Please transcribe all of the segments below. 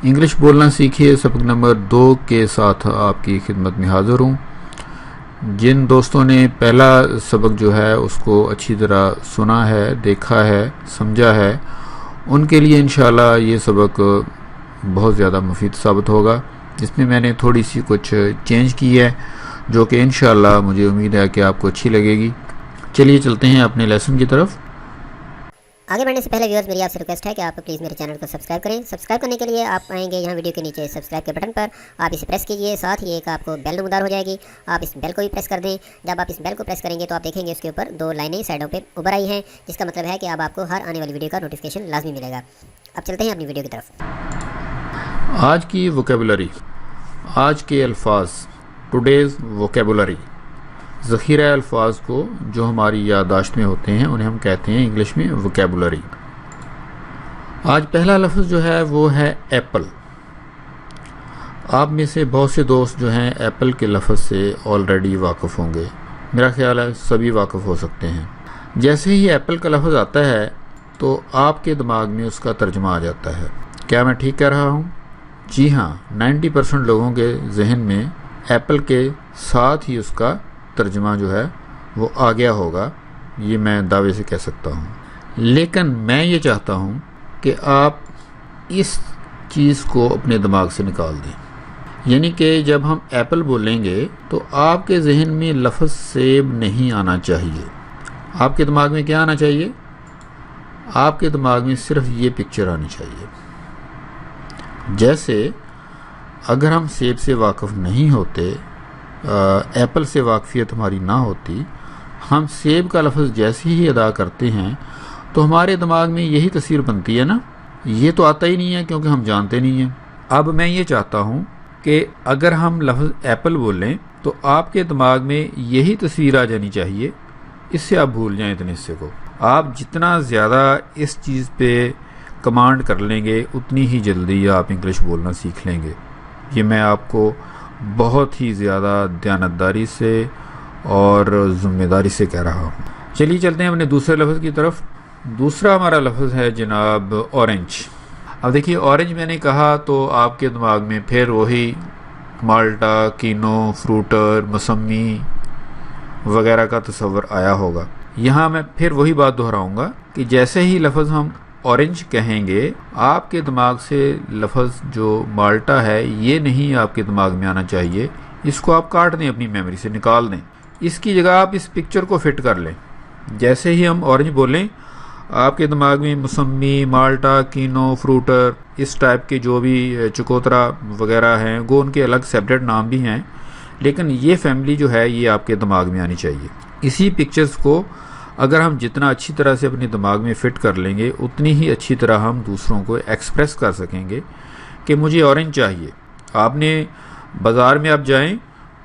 English बोलना सीखिए सबक नंबर 2 के साथ आपकी खिदमत में हाज़िर हूँ। जिन दोस्तों ने पहला सबक जो है उसको अच्छी तरह सुना है, देखा है, समझा है, उनके लिए इंशाल्लाह ये सबक बहुत ज़्यादा मुफीद साबित होगा। इसमें मैंने थोड़ी सी कुछ चेंज की है जो कि इंशाल्लाह मुझे उम्मीद है कि आपको अच्छी लगेगी। चलिए चलते हैं अपने लेसन की तरफ। आगे बढ़ने से पहले व्यूअर्स मेरी आपसे रिक्वेस्ट है कि आप प्लीज़ मेरे चैनल को सब्सक्राइब करें। सब्सक्राइब करने के लिए आप आएंगे यहाँ वीडियो के नीचे सब्सक्राइब के बटन पर, आप इसे प्रेस कीजिए। साथ ही एक आपको बेल नमदार हो जाएगी, आप इस बेल को भी प्रेस कर दें। जब आप इस बेल को प्रेस करेंगे तो आप देखेंगे उसके ऊपर 2 लाइनें साइडों पे उभर आई हैं, जिसका मतलब है कि अब आपको हर आने वाली वीडियो का नोटिफिकेशन लाजमी मिलेगा। अब चलते हैं अपनी वीडियो की तरफ। आज की वोकेबुलरी, आज के अल्फाज, टुडेज़ वोकेबुलरी, ज़ख़ीरा अल्फाज को जो हमारी याददाश्त में होते हैं उन्हें हम कहते हैं इंग्लिश में वोकेबुलरी। आज पहला लफ्ज़ जो है वो है एप्पल। आप में से बहुत से दोस्त जो हैं एप्पल के लफ्ज़ से ऑलरेडी वाकिफ़ होंगे। मेरा ख्याल है सभी वाकिफ़ हो सकते हैं। जैसे ही एप्पल का लफ्ज़ आता है तो आपके दिमाग में उसका तर्जुमा आ जाता है। क्या मैं ठीक कह रहा हूँ? जी हाँ, 90% लोगों के जहन में एप्पल के साथ ही उसका तर्जुमा जो है वो आ गया होगा, ये मैं दावे से कह सकता हूँ। लेकिन मैं ये चाहता हूँ कि आप इस चीज़ को अपने दिमाग से निकाल दें। यानी कि जब हम एप्पल बोलेंगे तो आपके जहन में लफ्ज़ सेब नहीं आना चाहिए। आपके दिमाग में क्या आना चाहिए? आपके दिमाग में सिर्फ ये पिक्चर आनी चाहिए। जैसे अगर हम सेब से वाकिफ़ नहीं होते, एप्पल से वाकफ़ियत हमारी ना होती, हम सेब का लफ्ज़ जैसे ही अदा करते हैं तो हमारे दिमाग में यही तस्वीर बनती है ना। ये तो आता ही नहीं है क्योंकि हम जानते नहीं हैं। अब मैं ये चाहता हूँ कि अगर हम लफ्ज़ एप्पल बोलें तो आपके दिमाग में यही तस्वीर आ जानी चाहिए। इससे आप भूल जाएं इतने हिस्से को। आप जितना ज़्यादा इस चीज़ पे कमांड कर लेंगे उतनी ही जल्दी आप इंग्लिश बोलना सीख लेंगे। ये मैं आपको बहुत ही ज़्यादा दयानतदारी से और ज़िम्मेदारी से कह रहा हूँ। चलिए चलते हैं अपने दूसरे लफ्ज़ की तरफ। दूसरा हमारा लफ्ज़ है जनाब ऑरेंज। अब देखिए ऑरेंज मैंने कहा तो आपके दिमाग में फिर वही माल्टा, कीनो, फ्रूटर, मौसमी वगैरह का तस्वर आया होगा। यहाँ मैं फिर वही बात दोहराऊँगा कि जैसे ही लफ्ज़ हम ऑरेंज कहेंगे आपके दिमाग से लफ्ज़ जो माल्टा है ये नहीं आपके दिमाग में आना चाहिए। इसको आप काट दें, अपनी मेमोरी से निकाल दें। इसकी जगह आप इस पिक्चर को फिट कर लें। जैसे ही हम ऑरेंज बोलें आपके दिमाग में मौसमी, माल्टा, कीनो, फ्रूटर, इस टाइप के जो भी चकोतरा वगैरह हैं, वो उनके अलग सेपरेट नाम भी हैं, लेकिन ये फैमिली जो है ये आपके दिमाग में आनी चाहिए। इसी पिक्चर्स को अगर हम जितना अच्छी तरह से अपने दिमाग में फ़िट कर लेंगे उतनी ही अच्छी तरह हम दूसरों को एक्सप्रेस कर सकेंगे कि मुझे ऑरेंज चाहिए। आपने बाज़ार में आप जाएं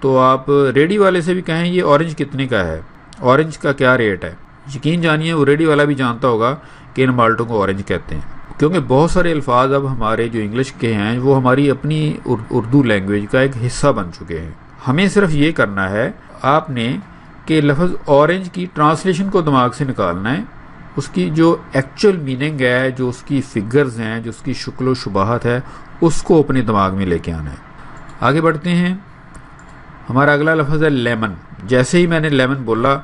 तो आप रेडी वाले से भी कहें ये ऑरेंज कितने का है, ऑरेंज का क्या रेट है। यकीन जानिए वो रेडी वाला भी जानता होगा कि इन माल्टों को ऑरेंज कहते हैं। क्योंकि बहुत सारे अल्फाज अब हमारे जो इंग्लिश के हैं वो हमारी अपनी उर्दू लैंग्वेज का एक हिस्सा बन चुके हैं। हमें सिर्फ ये करना है आपने कि लफ्ज़ ऑरेंज की ट्रांसलेशन को दिमाग से निकालना है। उसकी जो एक्चुअल मीनिंग है, जो उसकी फिगर्स हैं, जो उसकी शुक्ल शुबाहत है, उसको अपने दिमाग में लेके आना है। आगे बढ़ते हैं। हमारा अगला लफ्ज़ है लेमन। जैसे ही मैंने लेमन बोला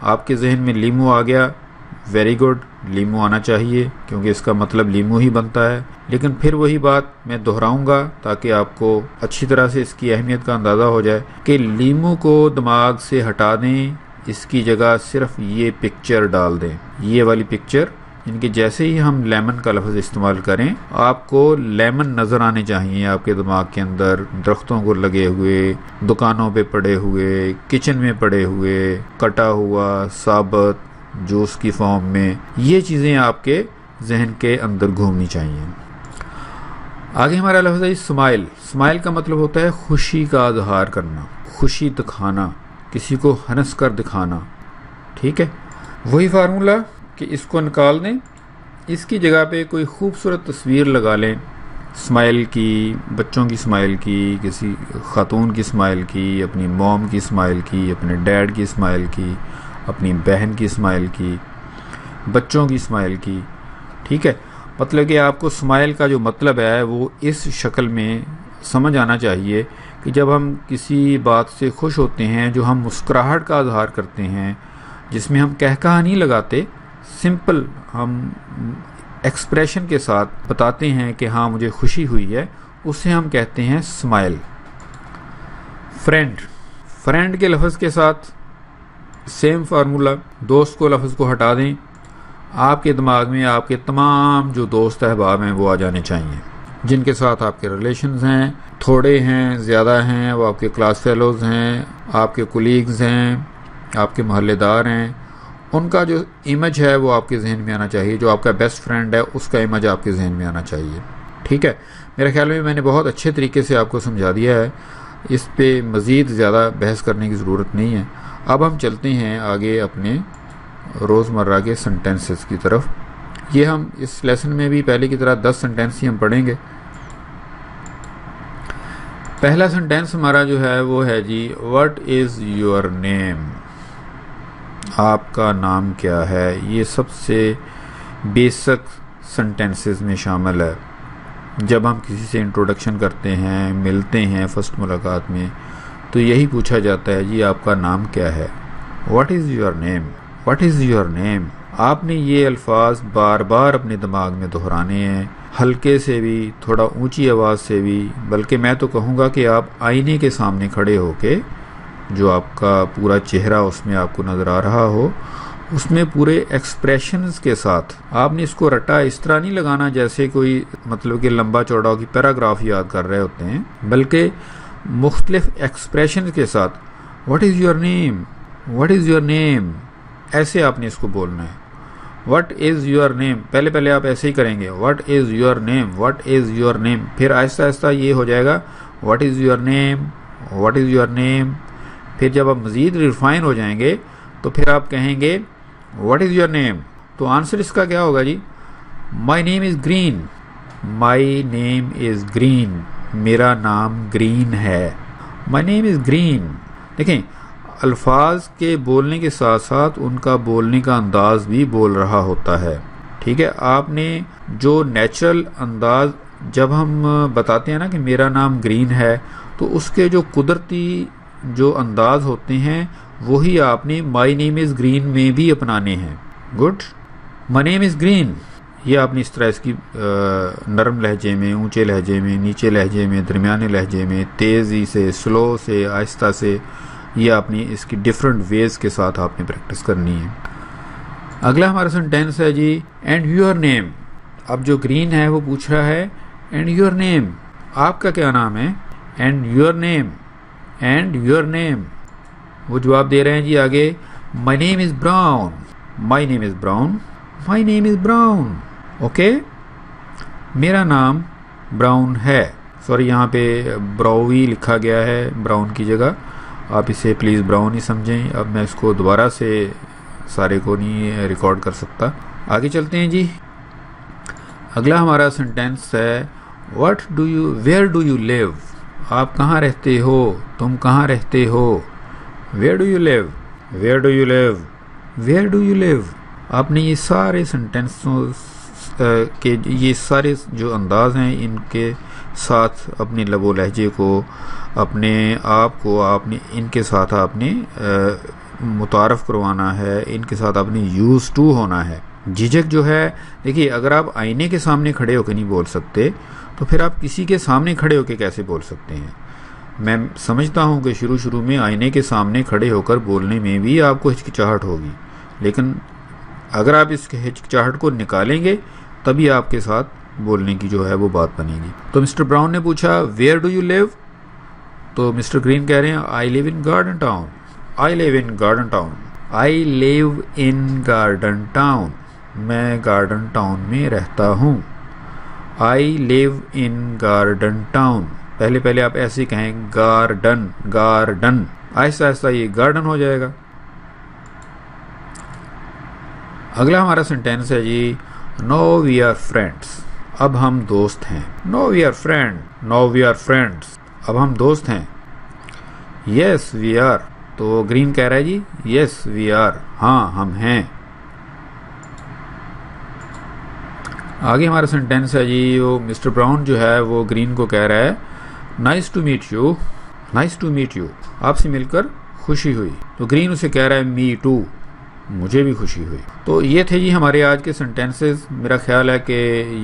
आपके जहन में लीमू आ गया। वेरी गुड, लीमू आना चाहिए क्योंकि इसका मतलब लीमू ही बनता है। लेकिन फिर वही बात मैं दोहराऊंगा ताकि आपको अच्छी तरह से इसकी अहमियत का अंदाज़ा हो जाए कि लीमू को दिमाग से हटा दें, इसकी जगह सिर्फ ये पिक्चर डाल दें, ये वाली पिक्चर। इनके जैसे ही हम लेमन का लफ्ज़ इस्तेमाल करें आपको लेमन नज़र आने चाहिए आपके दिमाग के अंदर, दरख्तों को लगे हुए, दुकानों पे पड़े हुए, किचन में पड़े हुए, कटा हुआ, साबुत, जूस की फॉर्म में। ये चीज़ें आपके जहन के अंदर घूमनी चाहिए। आगे हमारा लफ्ज़ है स्माइल। स्माइल का मतलब होता है खुशी का इजहार करना, खुशी दिखाना, किसी को हंस कर दिखाना। ठीक है, वही फार्मूला कि इसको निकाल दें, इसकी जगह पे कोई खूबसूरत तस्वीर लगा लें स्माइल की, बच्चों की स्माइल की, किसी खातून की स्माइल की, अपनी मॉम की स्माइल की, अपने डैड की स्माइल की, अपनी बहन की स्माइल की, बच्चों की स्माइल की। ठीक है, मतलब कि आपको स्माइल का जो मतलब है वो इस शक्ल में समझ आना चाहिए कि जब हम किसी बात से खुश होते हैं, जो हम मुस्कुराहट का इजहार करते हैं, जिसमें हम कहकहा नहीं लगाते, सिंपल हम एक्सप्रेशन के साथ बताते हैं कि हाँ मुझे खुशी हुई है, उसे हम कहते हैं स्माइल। फ्रेंड, फ्रेंड के लफ्ज़ के साथ सेम फार्मूला, दोस्त को लफ्ज़ को हटा दें, आपके दिमाग में आपके तमाम जो दोस्त अहबाब हैं वो आ जाने चाहिए, जिनके साथ आपके रिलेशंस हैं, थोड़े हैं ज़्यादा हैं, वो आपके क्लास फेलोज़ हैं, आपके कोलीग्स हैं, आपके मोहल्लेदार हैं, उनका जो इमेज है वो आपके जहन में आना चाहिए। जो आपका बेस्ट फ्रेंड है उसका इमेज आपके जहन में आना चाहिए। ठीक है, मेरे ख्याल में मैंने बहुत अच्छे तरीके से आपको समझा दिया है, इस पे मज़ीद ज़्यादा बहस करने की ज़रूरत नहीं है। अब हम चलते हैं आगे अपने रोज़मर्रा के सेंटेंसेस की तरफ। ये हम इस लेसन में भी पहले की तरह 10 सेंटेंस ही हम पढ़ेंगे। पहला सेंटेंस हमारा जो है वो है जी, व्हाट इज़ योर नेम, आपका नाम क्या है। ये सबसे बेसिक सेंटेंसेस में शामिल है। जब हम किसी से इंट्रोडक्शन करते हैं, मिलते हैं फर्स्ट मुलाकात में, तो यही पूछा जाता है जी आपका नाम क्या है, what is your name, what is your name. आपने ये अल्फाज बार बार अपने दिमाग में दोहराने हैं, हल्के से भी, थोड़ा ऊंची आवाज़ से भी, बल्कि मैं तो कहूँगा कि आप आईने के सामने खड़े होके, जो आपका पूरा चेहरा उसमें आपको नज़र आ रहा हो, उसमें पूरे एक्सप्रेशंस के साथ आपने इसको रट्टा इस तरह नहीं लगाना जैसे कोई मतलब कि लंबा चौड़ा की पैराग्राफ याद कर रहे होते हैं, बल्कि मुख्तलिफ एक्सप्रेशन के साथ what is your name, what is your name, ऐसे आपने इसको बोलना है। व्हाट इज़ योर नेम, पहले पहले आप ऐसे ही करेंगे, what is your name, what is your name, फिर आहिस्ता आहिस्ता ये हो जाएगा what is your name, what is your name. फिर जब आप मज़ीद रिफाइन हो जाएंगे तो फिर आप कहेंगे व्हाट इज़ योर नेम। तो आंसर इसका क्या होगा जी, my name is Green, my name is Green, मेरा नाम ग्रीन है, माई नेम इज़ ग्रीन। देखें, अल्फाज के बोलने के साथ साथ उनका बोलने का अंदाज भी बोल रहा होता है। ठीक है, आपने जो नेचुरल अंदाज, जब हम बताते हैं ना कि मेरा नाम ग्रीन है, तो उसके जो कुदरती जो अंदाज होते हैं वही आपने माई नेम इज़ ग्रीन में भी अपनाने हैं। Good, my name is green, ये आपने इस तरह इसकी नरम लहजे में, ऊंचे लहजे में, नीचे लहजे में, दरमियाने लहजे में, तेज़ी से, स्लो से, आहिस्ता से, ये आपने इसकी डिफरेंट वेज़ के साथ आपने प्रैक्टिस करनी है। अगला हमारा सेंटेंस है जी, एंड योर नेम। अब जो ग्रीन है वो पूछ रहा है एंड योर नेम, आपका क्या नाम है, and your name, and your name. वो जवाब दे रहे हैं जी आगे, माई name is brown, my name is brown, my name is brown. Okay, मेरा नाम ब्राउन है। सॉरी, यहाँ पे ब्राउवी लिखा गया है ब्राउन की जगह, आप इसे प्लीज़ ब्राउन ही समझें। अब मैं इसको दोबारा से सारे को नहीं रिकॉर्ड कर सकता। आगे चलते हैं जी। अगला हमारा सेंटेंस है, what do you, where do you live, आप कहाँ रहते हो, तुम कहाँ रहते हो, where do you live, where do you live, where do you live. आपने ये सारे सेंटेंसों के ये सारे जो अंदाज हैं, इनके साथ अपने लबो लहजे को, अपने आप को आपने इनके साथ आपने मुतारफ़ करवाना है, इनके साथ आपने यूज़ टू होना है। झिझक जो है, देखिए, अगर आप आईने के सामने खड़े होकर नहीं बोल सकते तो फिर आप किसी के सामने खड़े होकर कैसे बोल सकते हैं। मैं समझता हूँ कि शुरू शुरू में आईने के सामने खड़े होकर बोलने में भी आपको हिचकिचाहट होगी, लेकिन अगर आप इस हिचकिचाहट को निकालेंगे तभी आपके साथ बोलने की जो है वो बात बनेगी। तो मिस्टर ब्राउन ने पूछा वेयर डू यू लिव, तो मिस्टर ग्रीन कह रहे हैं I live in garden town, I live in garden town, I live in garden town, मैं गार्डन टाउन में रहता हूँ। I live in garden town, पहले पहले आप ऐसे कहें गार्डन, गार्डन, आहिस्ता आहिस्ता ये गार्डन हो जाएगा। अगला हमारा सेंटेंस है जी, नो वी आर फ्रेंड्स, अब हम दोस्त हैं। No we are friend, no we are friends, अब हम दोस्त हैं। यस वी आर, तो ग्रीन कह रहा है जी यस वी आर, हाँ हम हैं। आगे हमारा सेंटेंस है जी, वो मिस्टर ब्राउन जो है वो ग्रीन को कह रहा है nice to meet you, nice to meet you, आपसे मिलकर खुशी हुई। तो ग्रीन उसे कह रहा है मी टू, मुझे भी खुशी हुई। तो ये थे जी हमारे आज के सेंटेंसेस। मेरा ख्याल है कि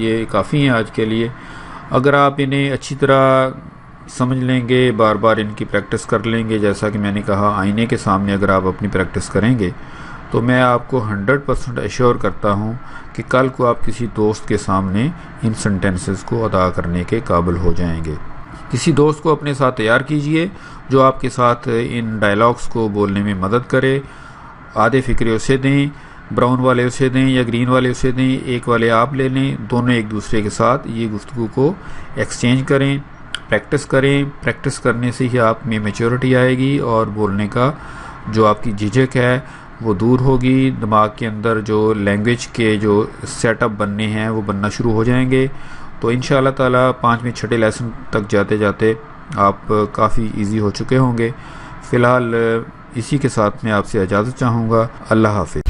ये काफ़ी हैं आज के लिए। अगर आप इन्हें अच्छी तरह समझ लेंगे, बार बार इनकी प्रैक्टिस कर लेंगे, जैसा कि मैंने कहा आईने के सामने अगर आप अपनी प्रैक्टिस करेंगे तो मैं आपको 100% एश्योर करता हूँ कि कल को आप किसी दोस्त के सामने इन सेंटेंसेस को अदा करने के काबिल हो जाएंगे। किसी दोस्त को अपने साथ तैयार कीजिए जो आपके साथ इन डायलॉग्स को बोलने में मदद करे। आधे फिक्रे उसे दें, ब्राउन वाले उसे दें या ग्रीन वाले उसे दें, एक वाले आप ले लें, दोनों एक दूसरे के साथ ये गुफ्तगू को एक्सचेंज करें, प्रैक्टिस करें। प्रैक्टिस करने से ही आप में मैच्योरिटी आएगी और बोलने का जो आपकी झिझक है वो दूर होगी। दिमाग के अंदर जो लैंग्वेज के जो सेटअप बनने हैं वो बनना शुरू हो जाएंगे। तो इंशाअल्लाह ताला 5वें 6ठे लेसन तक जाते जाते आप काफ़ी इजी हो चुके होंगे। फ़िलहाल इसी के साथ मैं आपसे इजाज़त चाहूँगा। अल्लाह हाफिज़।